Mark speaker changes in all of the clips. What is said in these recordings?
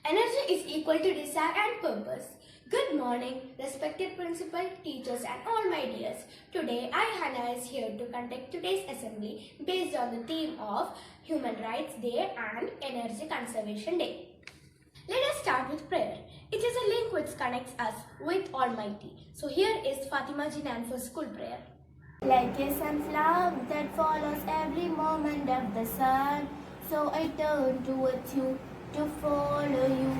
Speaker 1: Energy is equal to desire and purpose. Good morning, respected principal, teachers and all my dears. Today I, Hannah, is here to conduct today's assembly based on the theme of Human Rights Day and Energy Conservation Day. Let us start with prayer. It is a link which connects us with Almighty. So here is Fatima Jinan for school prayer.
Speaker 2: Like a sunflower that follows every moment of the sun, so I turn towards you to follow you,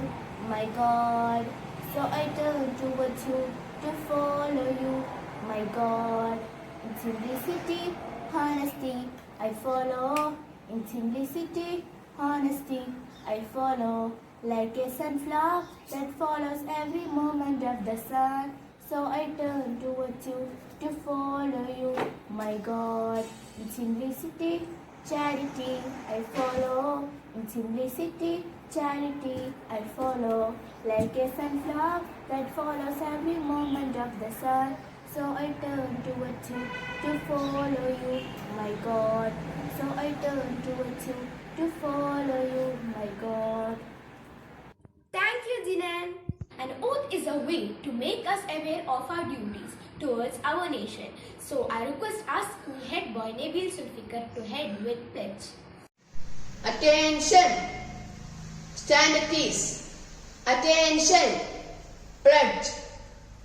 Speaker 2: my God. So I turn towards you to follow you, my God. In simplicity, honesty, I follow. In simplicity, honesty, I follow. Like a sunflower that follows every moment of the sun, so I turn towards you to follow you, my God. In simplicity, charity, I follow. In simplicity, charity, I follow. Like a sunflower that follows every moment of the sun, so I turn towards you to follow you, my God. So I turn towards you to follow you, my God.
Speaker 1: Thank you, Jinan. An oath is a way to make us aware of our duties towards our nation. So I request our school head boy Nabil Sulfikar to head with pledge.
Speaker 3: Attention! Stand at ease. Attention! Pledge.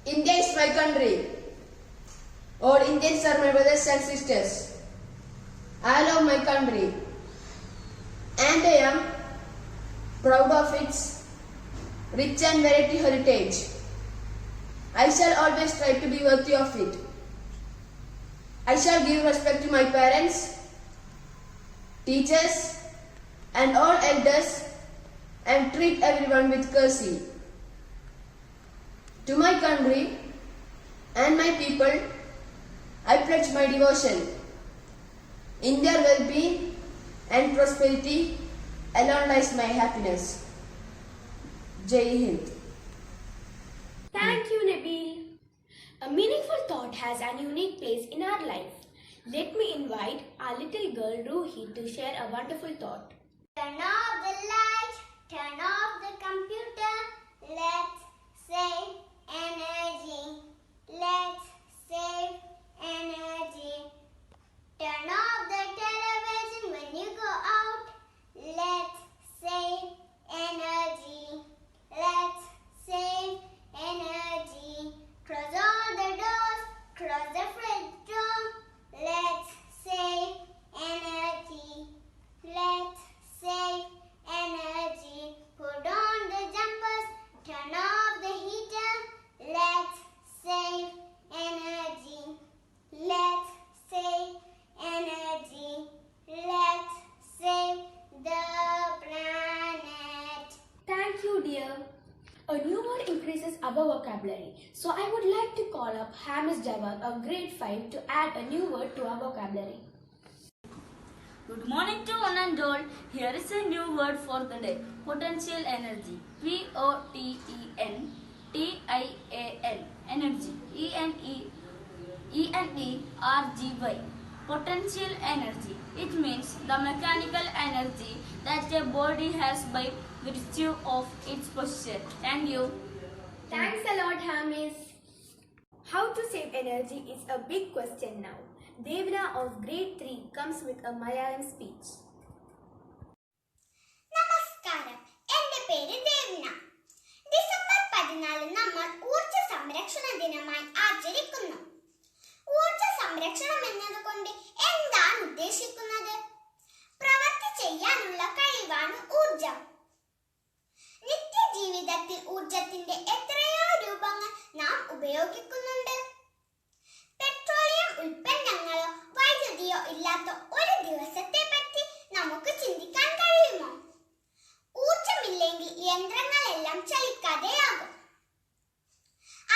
Speaker 3: India is my country. All Indians are my brothers and sisters. I love my country. And I am proud of its rich and variety heritage. I shall always try to be worthy of it. I shall give respect to my parents, teachers, and all elders and treat everyone with courtesy. To my country and my people, I pledge my devotion. In their well-being and prosperity alone lies my happiness. Jai Hind.
Speaker 1: Thank you, Nabil. A meaningful thought has an unique place in our life. Let me invite our little girl Ruhi to share a wonderful thought.
Speaker 4: Turn off the light, turn off the computer, let's save energy. Let's save energy. Turn off the television when you go out, let's save energy. Let's save energy. Close all the doors, close the fridge door. Let's save energy. Let's save energy. Put on the jumpers, turn off the heater. Let's save energy. Let's save energy. Let's save the planet.
Speaker 1: Thank you, dear. A new word increases our vocabulary. So I would like to call up Hamis Jawad of grade 5 to add a new word to our vocabulary.
Speaker 5: Good morning to one and all. Here is a new word for the day. Potential energy. Potential. Energy. Energy. Potential energy. It means the mechanical energy that a body has by virtue of its posture. Thank you.
Speaker 1: Thanks a lot, Hamis. How to save energy is a big question now. Devna of grade 3 comes with a Malayalam speech.
Speaker 4: നമസ്കാരം, എൻ്റെ പേര് Devna. December 14 നമ്മൾ ഊർജ്ജ സംരക്ഷണ ദിനമായി ആചരിക്കുന്നു. ഊർജ്ജ സംരക്ഷണം എന്നതുകൊണ്ട് എന്താണ് ഉദ്ദേശിക്കുന്നത്? പ്രവൃത്തി ചെയ്യാനുള്ള കഴിവാണ് ഊർജം. നിത്യജീവിതത്തിൽ ഊർജത്തിന്റെ എത്രയോ രൂപങ്ങൾ നാം ഉപയോഗിക്കുന്നുണ്ട്. പെട്രോളിയം ഉൽപ്പന്നങ്ങളോ വൈദ്യുതിയോ ഇല്ലാത്ത ഒരു ദിവസത്തെ പറ്റി നമുക്ക് ചിന്തിക്കാൻ കഴിയുമോ? ഊർജമില്ലെങ്കിൽ യന്ത്രങ്ങളെല്ലാം ചലിക്കാതെയാകും.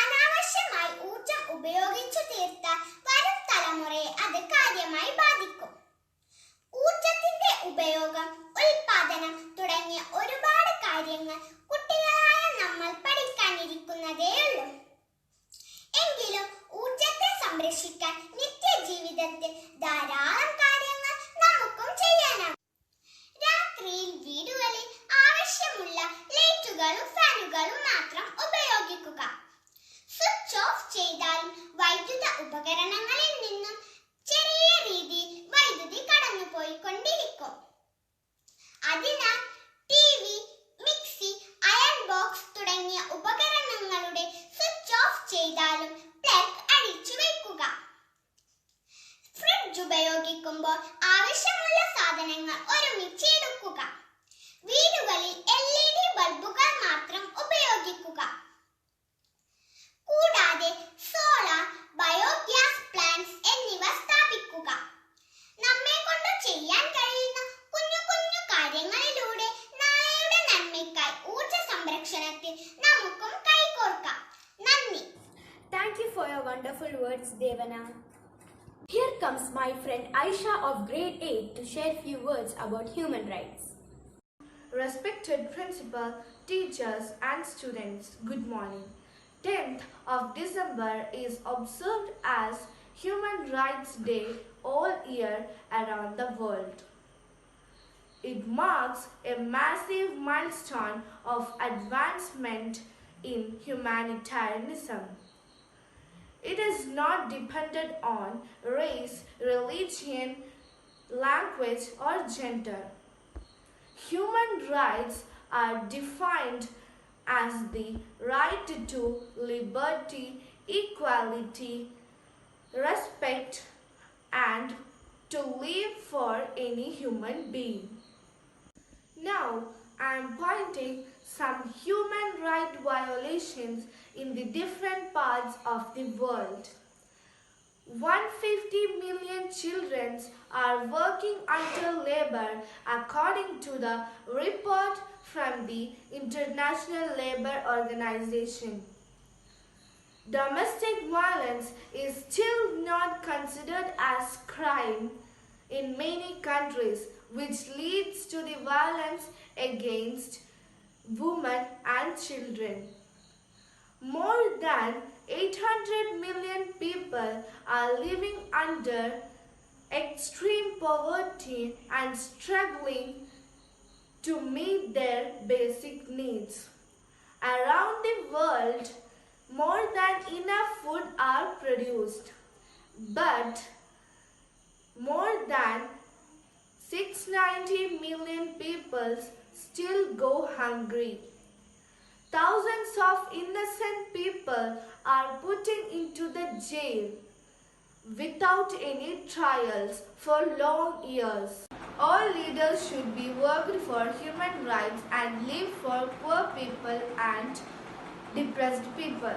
Speaker 4: അനാവശ്യമായി ഊർജം ഉപയോഗിച്ചു തീർത്താൽ വരും തലമുറയെ അത് കാര്യമായി ബാധിക്കും. ഊർജത്തിന്റെ ഉപയോഗം, ഉൽപാദനം തുടങ്ങിയ ഒരുപാട് കാര്യങ്ങൾ കുട്ടികളായ നമ്മൾ പഠിക്കാനിരിക്കുന്നതേയുള്ളൂ. എങ്കിലും ഊർജത്തെ സംരക്ഷിക്കാൻ നിത്യജീവിതത്തിൽ ധാരാളം കാര്യങ്ങൾ നമുക്കും ചെയ്യാനാകും. രാത്രിയിൽ വീടുകളിൽ ആവശ്യമുള്ള ലൈറ്റുകൾ ലൈറ്റുകളും ഫാനുകളും മാത്രം ഉപയോഗിക്കുക. സ്വിച്ച് ഓഫ് ചെയ്താലും വൈദ്യുത ഉപകരണങ്ങളിൽ നിന്നും ചെറിയ രീതിയിൽ വൈദ്യുതി കടന്നുപോയിക്കൊണ്ടിരിക്കും. അതിനാൽ TV, മിക്സി, അയൺ ബോക്സ് തുടങ്ങിയ ഉപകരണങ്ങളുടെ സ്വിച്ച് ഓഫ് ചെയ്താലും പ്ലഗ് അഴിച്ചു വെക്കുക. ഫ്രിഡ്ജ് ഉപയോഗിക്കുമ്പോൾ ആവശ്യമുള്ള സാധനങ്ങൾ ഒരുമിച്ച് എടുക്കുക. വീടുകളിൽ LED ബൾബുകൾ മാത്രം ഉപയോഗിക്കുക. കൂടാതെ സോളാർ, ബയോഗ്യാസ് പ്ലാന്റ്സ് എന്നിവ സ്ഥാപിക്കുക. നമ്മെ കൊണ്ട് ചെയ്യാൻ കഴിയുന്ന കുഞ്ഞു കുഞ്ഞു കാര്യങ്ങളിലൂടെ നാളെയുടെ നന്മയ്ക്കായി ഊർജ്ജ സംരക്ഷണത്തിൽ നമുക്കും കൈകോർക്കാം. നന്ദി.
Speaker 1: Thank you for your wonderful words, Devana. Here comes my friend Aisha of grade 8 to share few words about human rights.
Speaker 6: Respected principal, teachers and students, good morning. 10th of December is observed as Human Rights Day all year around the world. It marks a massive milestone of advancement in humanitarianism. It is not dependent on race, religion, language or gender. Human rights are defined as the right to liberty, equality, respect, and to live for any human being. Now, I am pointing some human right violations in the different parts of the world. 150 million children are working under labor according to the report from the International Labour Organization. Domestic violence is still not considered as crime in many countries, which leads to the violence against women and children. More than 800 million people are living under extreme poverty and struggling to meet their basic needs. Around the world, more than enough food are produced, but more than 690 million people still go hungry. Thousands of innocent people are putting into the jail without any trials for long years. All leaders should be worked for human rights and live for poor people and depressed people.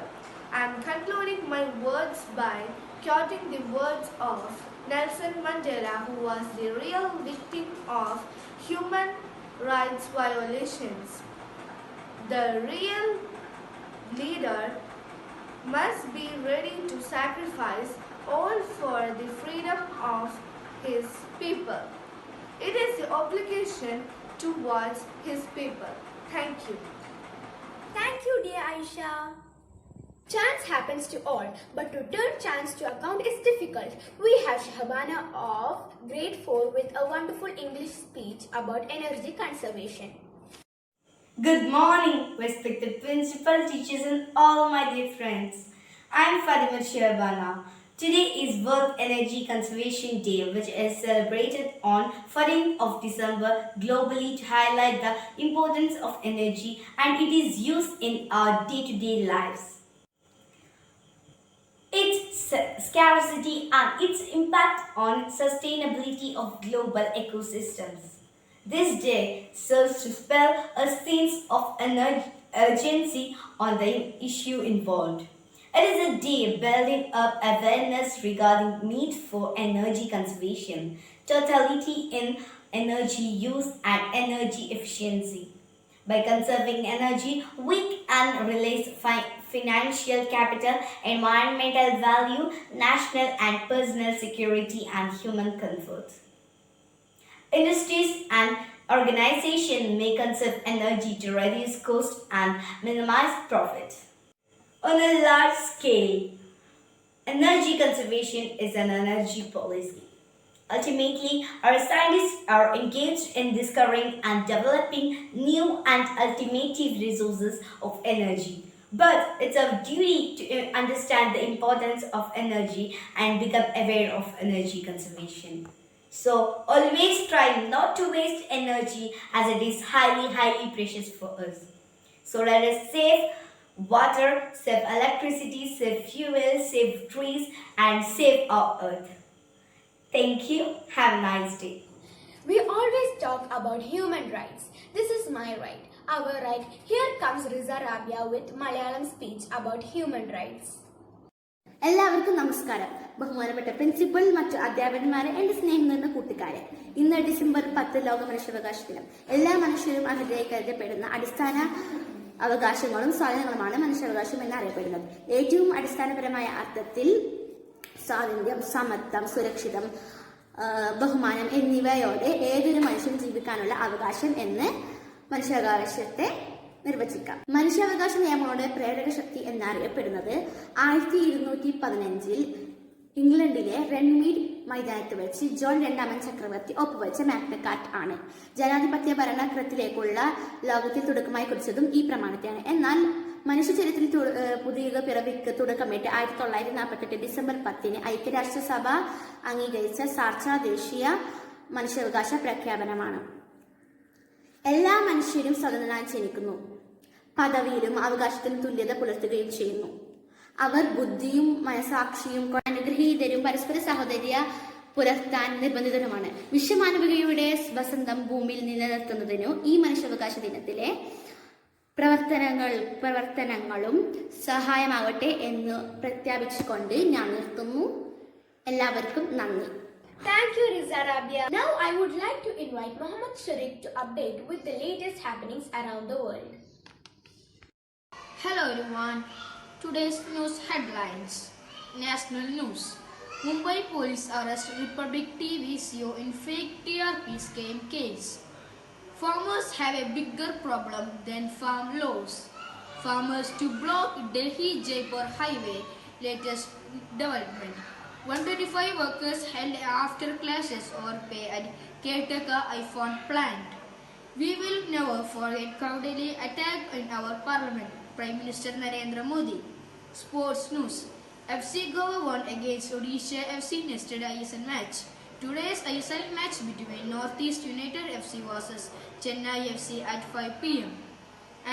Speaker 6: I am concluding my words by quoting the words of Nelson Mandela, who was the real victim of human rights violations. The real leader must be ready to sacrifice all for the freedom of his people. It is the obligation towards his people. Thank you.
Speaker 1: Thank you, dear Aisha. Chance happens to all, but to turn chance to account is difficult. We have Shahbana of grade 4 with a wonderful English speech about energy conservation.
Speaker 7: Good morning, respected principal, teachers and all my dear friends. I am Fatima Shahbana. Today is World Energy Conservation Day, which is celebrated on 14th of December globally to highlight the importance of energy and it is used in our day-to-day lives. Its scarcity and its impact on sustainability of global ecosystems. This day serves to spell a sense of urgency on the issue involved. It is a day building up awareness regarding need for energy conservation, totality in energy use and energy efficiency. By conserving energy, we can release financial capital, environmental value, national and personal security and human comfort. Industries and organizations may conserve energy to reduce cost and minimize profit. On a large scale, energy conservation is an energy policy. Ultimately, our scientists are engaged in discovering and developing new and alternative resources of energy. But it's our duty to understand the importance of energy and become aware of energy conservation. So, always try not to waste energy as it is highly precious for us. So, let us save water, save electricity, save fuel, save trees, and save our earth. Thank you. Have a nice day.
Speaker 1: We always talk about human rights. This is my right, our right. Here comes Riza Rabia with Malayalam speech about human rights.
Speaker 8: എല്ലാവർക്കും നമസ്കാരം. ബഹുമാനപ്പെട്ട principal, മറ്റു അധ്യാപകന്മാരെ, എന്റെ സ്നേഹം നിറഞ്ഞ കൂട്ടുകാരെ, ഇന്ന് December 10 ലോക മനുഷ്യാവകാശ ദിനം. എല്ലാ മനുഷ്യരും അർഹതയായി കരുതപ്പെടുന്ന അടിസ്ഥാന അവകാശങ്ങളും സ്വാതന്ത്ര്യങ്ങളുമാണ് മനുഷ്യാവകാശം എന്നറിയപ്പെടുന്നത്. ഏറ്റവും അടിസ്ഥാനപരമായ അർത്ഥത്തിൽ സ്വാതന്ത്ര്യം, സമത്വം, സുരക്ഷിതം, ബഹുമാനം എന്നിവയോടെ ഏതൊരു മനുഷ്യനും ജീവിക്കാനുള്ള അവകാശം എന്ന് മനുഷ്യാവകാശത്തെ നിർവചിക്കാം. മനുഷ്യാവകാശ നിയമങ്ങളുടെ പ്രേരക ശക്തി എന്നറിയപ്പെടുന്നത് 1215 ഇംഗ്ലണ്ടിലെ റൺമീഡ് മൈതാനത്ത് വെച്ച് ജോൺ രണ്ടാമൻ ചക്രവർത്തി ഒപ്പുവെച്ച മാഗ്ന കാർട്ട ആണ്. ജനാധിപത്യ ഭരണക്രമത്തിലേക്കുള്ള ലോകത്തിൽ തുടക്കമായി കുറിച്ചതും ഈ പ്രമാണത്തെയാണ്. എന്നാൽ മനുഷ്യചരിത്രത്തിൽ പുതിയ പിറവിക്ക് തുടക്കമിട്ട് 1948 ഡിസംബർ 10 ഐക്യരാഷ്ട്രസഭ അംഗീകരിച്ച സാർച്ച ദേശീയ മനുഷ്യാവകാശ പ്രഖ്യാപനമാണ്. എല്ലാ മനുഷ്യരും സ്വതന്ത്രരായി ജനിക്കുന്നു, പദവിയിലും അവകാശത്തിലും തുല്യത പുലർത്തുകയും ചെയ്യുന്നു. അവർ ബുദ്ധിയും മനസാക്ഷിയും അനുഗ്രഹീതരും പരസ്പര സഹോദര്യ പുലർത്താൻ നിർബന്ധിതരുമാണ്. വിശ്വമാനവികയുടെ വസന്തം ഭൂമിയിൽ നിലനിർത്തുന്നതിനു ഈ മനുഷ്യാവകാശ ദിനത്തിലെ പ്രവർത്തനങ്ങളും സഹായമാവട്ടെ എന്ന് പ്രഖ്യാപിച്ചുകൊണ്ട് ഞാൻ നിർത്തുന്നു. എല്ലാവർക്കും നന്ദി.
Speaker 1: Thank you, Riza Rabia. Now I would like to invite Mohammed Sharik to update with the latest happenings around the world.
Speaker 9: Hello everyone. Today's news headlines. National news. Mumbai police arrest Republic TV CEO in fake TRP scam case. Farmers have a bigger problem than farm laws. Farmers to block Delhi-Jaipur highway. Latest development. 125 workers held after classes or pay at caretaker iPhone plant. We will never forget Cowdery attack in our parliament. Prime Minister Narendra Modi. Sports news. FC Goa won against Odisha FC yesterday ISL match. Today's ISL match between Northeast United FC versus Chennai FC at 5 p.m.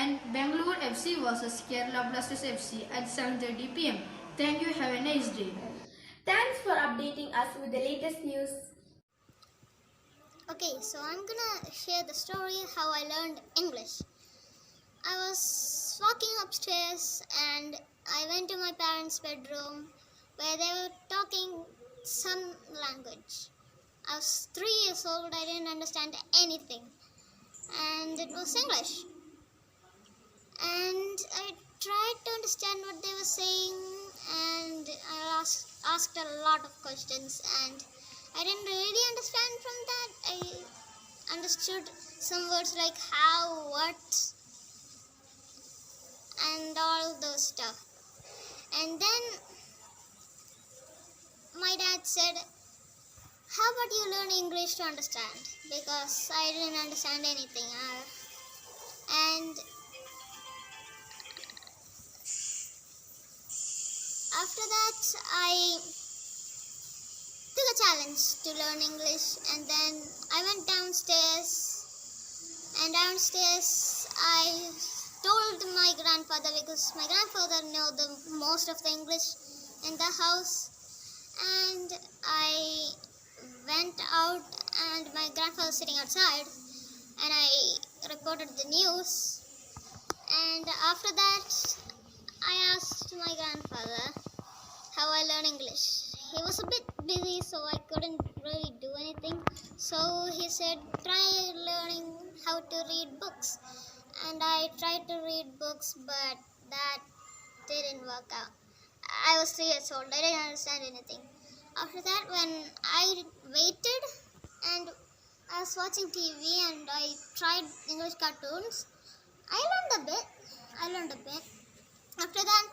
Speaker 9: and Bangalore FC versus Kerala Blasters FC at 7:30 p.m. Thank you. Have a nice day.
Speaker 1: Thanks for updating us with the latest news.
Speaker 4: Okay, so I'm gonna share the story how I learned English. I was walking upstairs and I went to my parents' bedroom where they were talking some language. I was 3 years old, I didn't understand anything, and it was English. And I tried to understand what they were saying, and I asked a lot of questions, and I didn't really understand from that. I understood some words like how, what, and all those stuff. And then my dad said, how about you learn English to understand? Because I didn't understand anything. And after that, I took a challenge to learn English, and then I went downstairs, and downstairs I told my grandfather, because my grandfather knew the most of the English in the house, and I went out, and my grandfather was sitting outside, and I reported the news. And after that, I asked my grandfather how I learn English. He was a bit busy, so I couldn't really do anything. So he said, try learning how to read books. And I tried to read books, but that didn't work out. I was 3 years old, I didn't understand anything. After that, when I waited and I was watching TV and I tried English cartoons, I learned a bit. After that,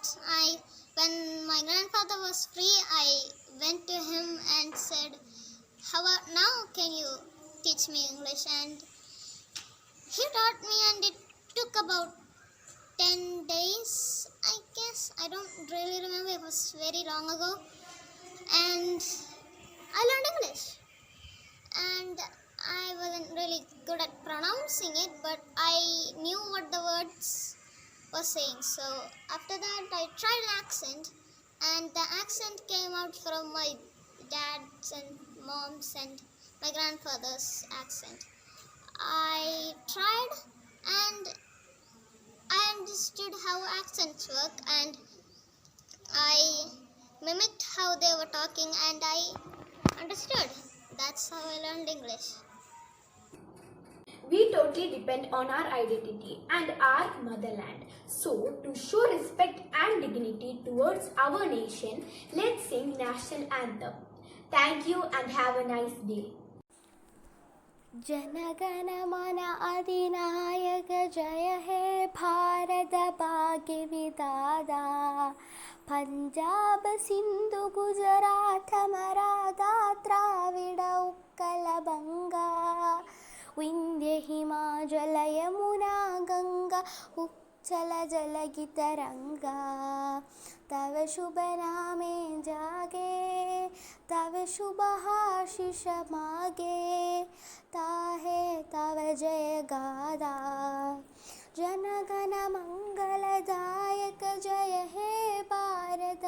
Speaker 4: when my grandfather was free, I went to him and said, how now can you teach me English? And he taught me, and it took about 10 days, I guess. I don't really remember, it was very long ago. And I learned English. And I wasn't really good at pronouncing it, but I knew what the words were saying. So after that, I tried an accent, and the accent came out from my dad's and mom's and my grandfather's accent. I tried, and I understood how accents work, and I mimicked how they were talking, and I understood. That's how I learned English.
Speaker 1: We totally depend on our identity and our motherland. So, to show respect and dignity towards our nation, let's sing national anthem. Thank you and have a nice day.
Speaker 2: Jana Gana Mana अधिनायक जय हे भारत भाग्य विधाता पंजाब सिंधु गुजरात मराठा द्राविड उत्कल बंगा विंध्य हिमाचल यमुना गंगा उच्चल जलधि तरंगा तव शुभ नामे जागे तव शुभ आशीष मागे ताहे तव जय गादा जनगण मंगलदायक जय हे भारत